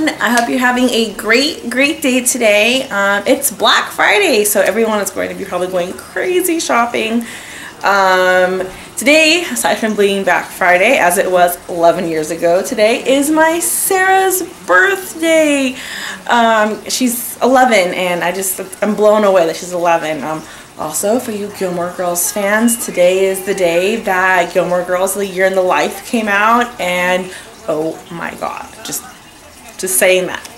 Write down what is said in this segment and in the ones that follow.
everyone. I hope you're having a great day today. It's Black Friday, so everyone is going to be probably going crazy shopping. Today, aside from being Black Friday, as it was 11 years ago, today is my Sarah's birthday. She's 11, and I'm blown away that she's 11. Also, for you Gilmore Girls fans, today is the day that Gilmore Girls: The Year in the Life came out, and oh my god, just saying that.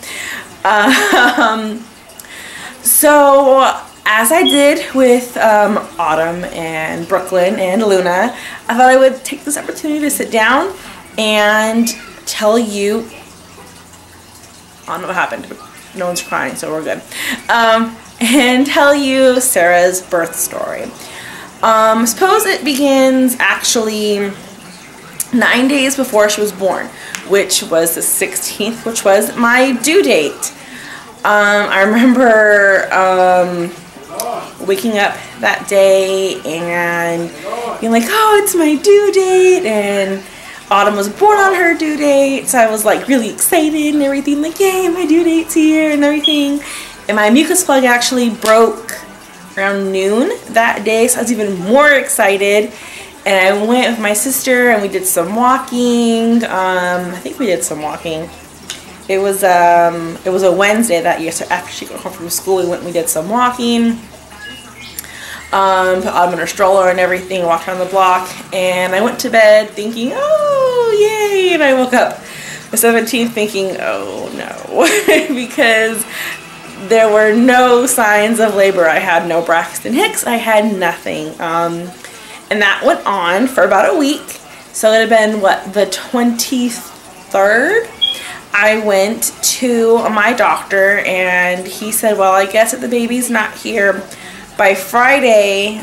So as I did with Autumn and Brooklyn and Luna, I thought I would take this opportunity to sit down and tell you, I don't know what happened, no one's crying, so we're good, and tell you Sarah's birth story. Suppose it begins actually 9 days before she was born, which was the 16th, which was my due date. I remember waking up that day and being like, oh, it's my due date, and Autumn was born on her due date, so I was like really excited and everything, like, yay, my due date's here and everything. And my mucus plug actually broke around noon that day, so I was even more excited. And I went with my sister and we did some walking. I think we did some walking. It was a Wednesday that year, so after she got home from school, we did some walking. Put Autumn in her stroller and everything, walked around the block, and I went to bed thinking, oh, yay, and I woke up the 17th thinking, oh no, because there were no signs of labor. I had no Braxton Hicks, I had nothing. And that went on for about a week. So it had been, what, the 23rd? I went to my doctor and he said, well, I guess if the baby's not here by Friday,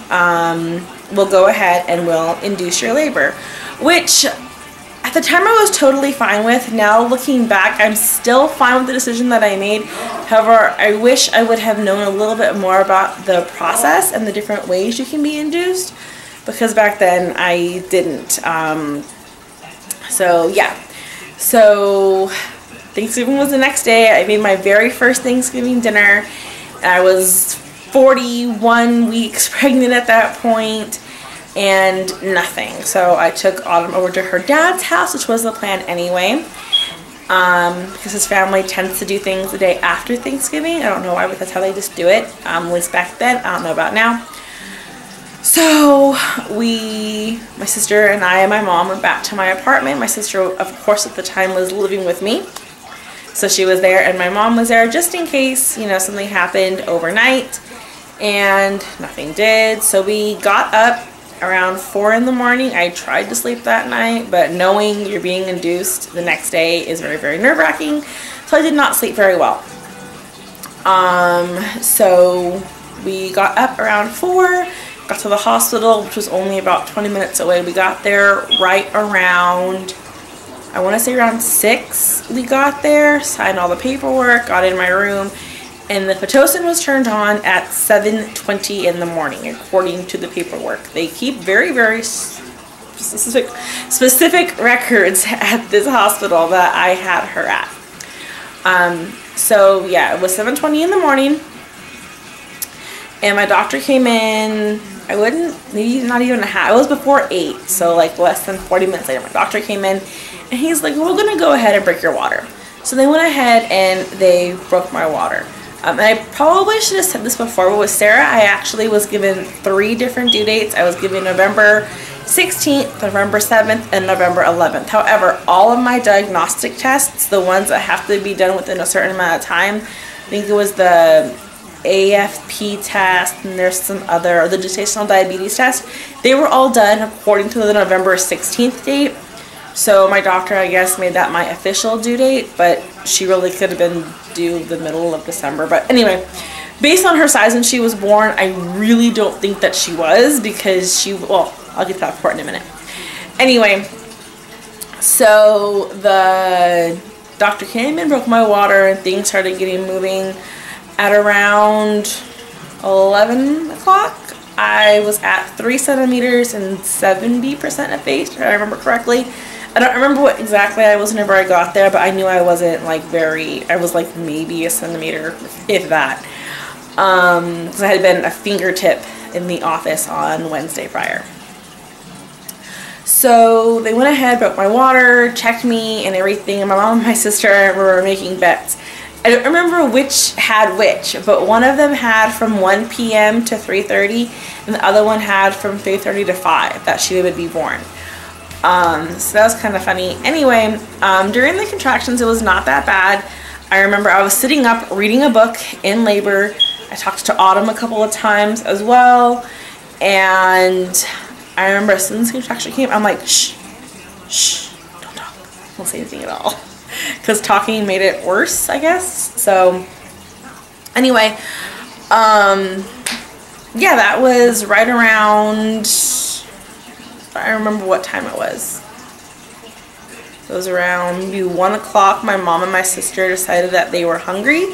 we'll go ahead and we'll induce your labor. Which, at the time, I was totally fine with. Now, looking back, I'm still fine with the decision that I made. However, I wish I would have known a little bit more about the process and the different ways you can be induced, because back then I didn't. So yeah, so Thanksgiving was the next day. I made my very first Thanksgiving dinner. I was 41 weeks pregnant at that point and nothing. So I took Autumn over to her dad's house, which was the plan anyway, because his family tends to do things the day after Thanksgiving. I don't know why, but that's how they just do it, at least back then. I don't know about now. So my sister and I and my mom went back to my apartment. My sister, of course, at the time was living with me. So she was there and my mom was there just in case, you know, something happened overnight, and nothing did. So we got up around 4 in the morning. I tried to sleep that night, but knowing you're being induced the next day is very, very nerve-wracking. So I did not sleep very well. So we got up around 4. Got to the hospital, which was only about 20 minutes away. We got there right around, I want to say around 6 we got there, signed all the paperwork, got in my room, and the Pitocin was turned on at 7:20 in the morning, according to the paperwork. They keep very, very specific records at this hospital that I had her at. So yeah, it was 7:20 in the morning, and my doctor came in, not even a half, it was before 8, so like less than 40 minutes later, my doctor came in, and he's like, we're gonna go ahead and break your water. So they went ahead and they broke my water. And I probably should have said this before, but with Sarah, I actually was given 3 different due dates. I was given November 16th, November 7th, and November 11th. However, all of my diagnostic tests, the ones that have to be done within a certain amount of time, I think it was the AFP test, and there's some other, the gestational diabetes test, they were all done according to the November 16th date. So my doctor, I guess, made that my official due date, but she really could have been due the middle of December. But anyway, based on her size when she was born, I really don't think that she was, because well, I'll get to that part in a minute. Anyway, so the doctor came and broke my water, and things started getting moving. At around 11 o'clock, I was at 3 centimeters and 70% effaced, if I remember correctly. I don't remember what exactly I was whenever I got there, but I knew I wasn't like I was like maybe a centimeter, if that. Because I had been a fingertip in the office on Wednesday prior. So they went ahead, broke my water, checked me and everything, and my mom and my sister were making bets. I don't remember which had which, but one of them had from 1 p.m. to 3:30, and the other one had from 3:30 to 5 that she would be born. So that was kind of funny. Anyway, during the contractions, it was not that bad. I remember I was sitting up reading a book in labor. I talked to Autumn a couple of times as well, and I remember as soon as the contraction came, I'm like, shh, shh, don't talk, don't say anything at all, because talking made it worse, I guess. So anyway, yeah, that was right around, I remember what time it was. It was around maybe 1 o'clock. My mom and my sister decided that they were hungry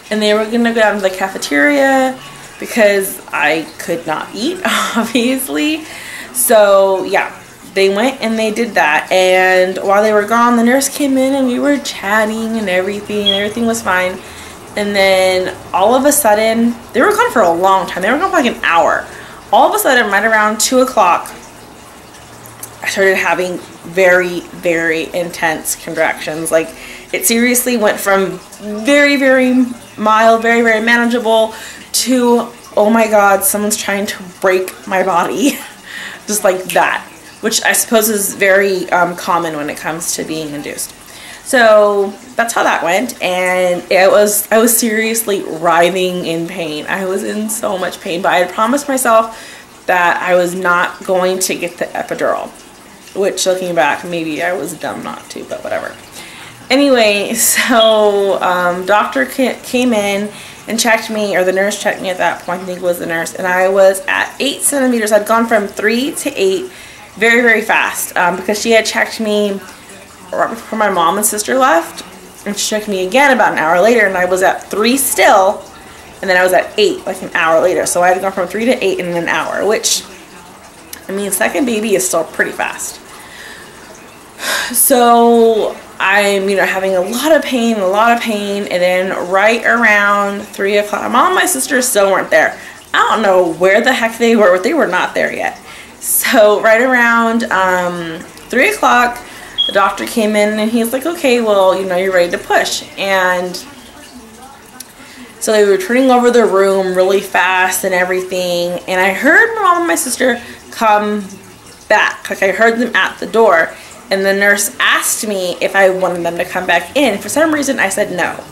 and they were gonna go down to the cafeteria because I could not eat, obviously. So yeah, they went and they did that, and while they were gone, the nurse came in and we were chatting and everything was fine. And then all of a sudden, they were gone for a long time, they were gone for like an hour. All of a sudden, right around 2 o'clock, I started having very, very intense contractions. Like, it seriously went from very, very mild, very, very manageable to, oh my god, someone's trying to break my body. Just like that, which I suppose is very common when it comes to being induced. So that's how that went, and I was seriously writhing in pain. I was in so much pain, but I had promised myself that I was not going to get the epidural, which, looking back, maybe I was dumb not to, but whatever. Anyway, so doctor came in and checked me, or the nurse checked me at that point, I think it was the nurse, and I was at 8 centimeters. I'd gone from 3 to 8 very, very fast, because she had checked me right before my mom and sister left, and she checked me again about an hour later, and I was at 3 still, and then I was at 8 like an hour later. So I had gone from 3 to 8 in an hour, which, I mean, second baby is still pretty fast. So I'm, having a lot of pain, and then right around 3 o'clock, my mom and my sister still weren't there. I don't know where the heck they were, but they were not there yet. So right around 3 o'clock, the doctor came in and he's like, okay, well, you're ready to push. And so they were turning over the room really fast and everything, and I heard my mom and my sister come back. Like, I heard them at the door. And the nurse asked me if I wanted them to come back in. For some reason, I said no.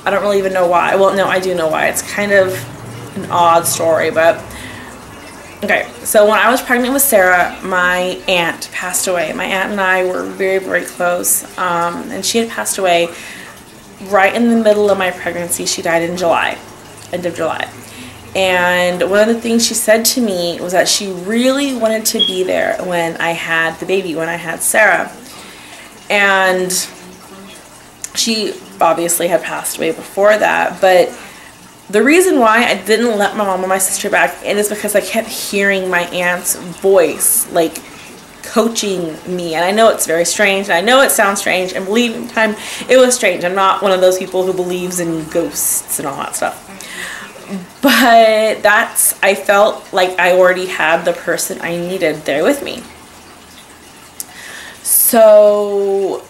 I don't really even know why. Well, no, I do know why. It's kind of an odd story, but okay. So when I was pregnant with Sarah, my aunt passed away. My aunt and I were very, very close, and she had passed away right in the middle of my pregnancy. She died in July, end of July. And one of the things she said to me was that she really wanted to be there when I had the baby, when I had Sarah. And she obviously had passed away before that, but the reason why I didn't let my mom and my sister back in is because I kept hearing my aunt's voice, like, coaching me. And I know it's very strange, and I know it sounds strange, and believe me, time it was strange. I'm not one of those people who believes in ghosts and all that stuff. But I felt like I already had the person I needed there with me. So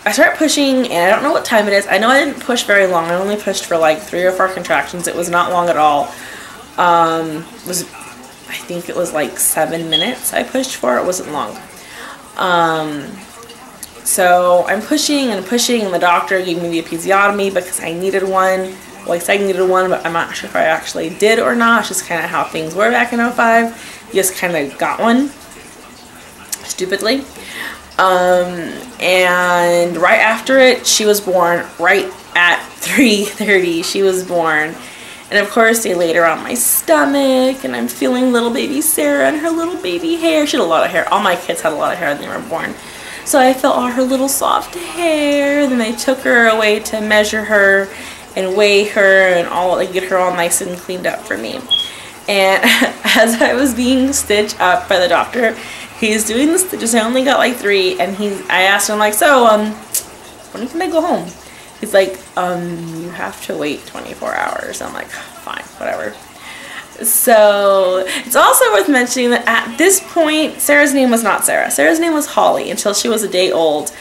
I started pushing, and I don't know what time it is. I know I didn't push very long. I only pushed for like 3 or 4 contractions. It was not long at all. I think it was like 7 minutes I pushed for. It wasn't long. So I'm pushing and pushing, and the doctor gave me the episiotomy because I needed one. Well, I said I needed one, but I'm not sure if I actually did or not. It's just kind of how things were back in 05. You just kind of got one, stupidly. And right after it, she was born. Right at 3:30, she was born. And of course, they laid her on my stomach, and I'm feeling little baby Sarah and her little baby hair. She had a lot of hair. All my kids had a lot of hair when they were born. So I felt all her little soft hair. Then they took her away to measure her and weigh her and all, like, get her all nice and cleaned up for me. And as I was being stitched up by the doctor, he's doing the stitches. I only got like 3, and I asked him, like, so, when can I go home? He's like, you have to wait 24 hours. I'm like, fine, whatever. So it's also worth mentioning that at this point, Sarah's name was not Sarah. Sarah's name was Holly until she was a day old.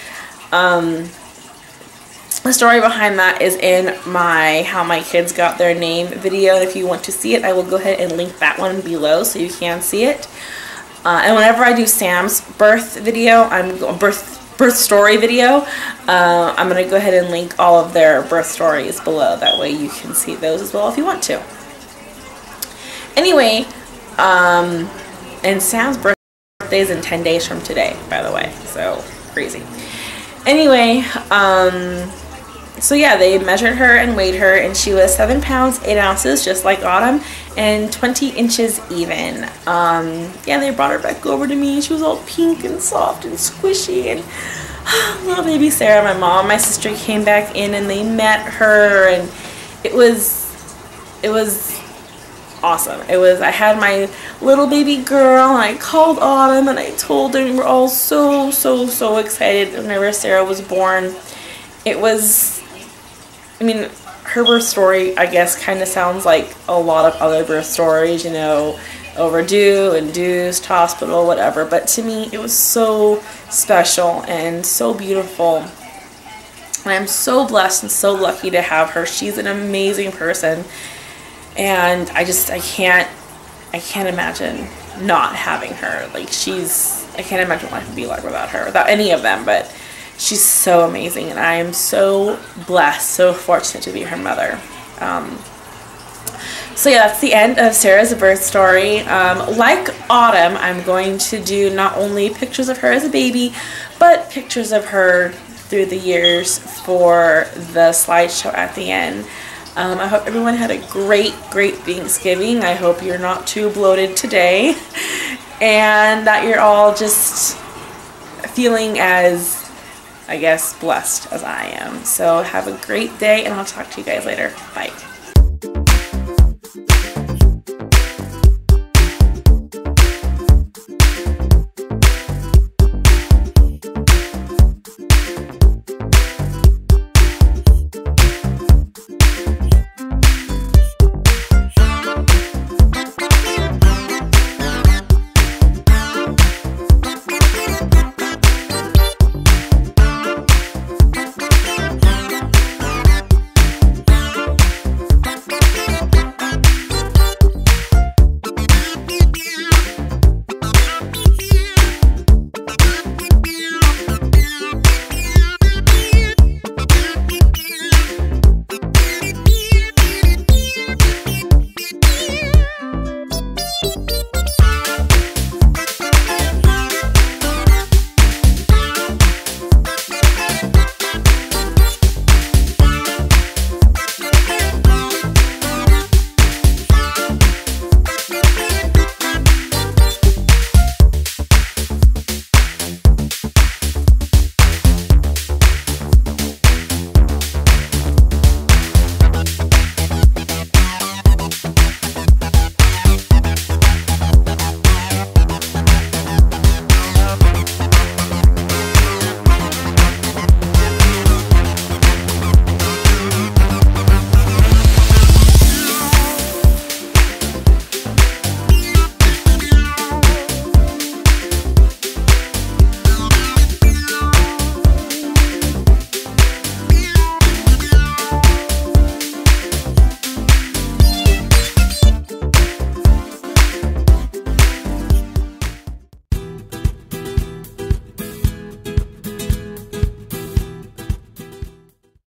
The story behind that is in my How My Kids Got Their Name video. And if you want to see it, I will go ahead and link that one below so you can see it. And whenever I do Sam's birth video, birth story video, I'm going to go ahead and link all of their birth stories below. That way you can see those as well if you want to. Anyway, and Sam's birthday is in 10 days from today, by the way. So, crazy. Anyway, so yeah, they measured her and weighed her, and she was 7 pounds, 8 ounces, just like Autumn, and 20 inches even. Yeah, they brought her back over to me. She was all pink and soft and squishy, and little baby Sarah, my mom, my sister came back in, and they met her, and it was awesome. I had my little baby girl, and I called Autumn, and I told her, and we were all so excited whenever Sarah was born. It was, I mean, her birth story, I guess, kind of sounds like a lot of other birth stories, you know, overdue, induced, hospital, whatever. But to me, it was so special and so beautiful. And I'm so blessed and so lucky to have her. She's an amazing person. And I can't imagine not having her. Like, I can't imagine what life would be like without her, without any of them. But she's so amazing, and I am so blessed, so fortunate to be her mother. So yeah, that's the end of Sarah's birth story. Like Autumn, I'm going to do not only pictures of her as a baby, but pictures of her through the years for the slideshow at the end. I hope everyone had a great Thanksgiving. I hope you're not too bloated today, and that you're all just feeling as, I guess, blessed as I am. So have a great day, and I'll talk to you guys later. Bye.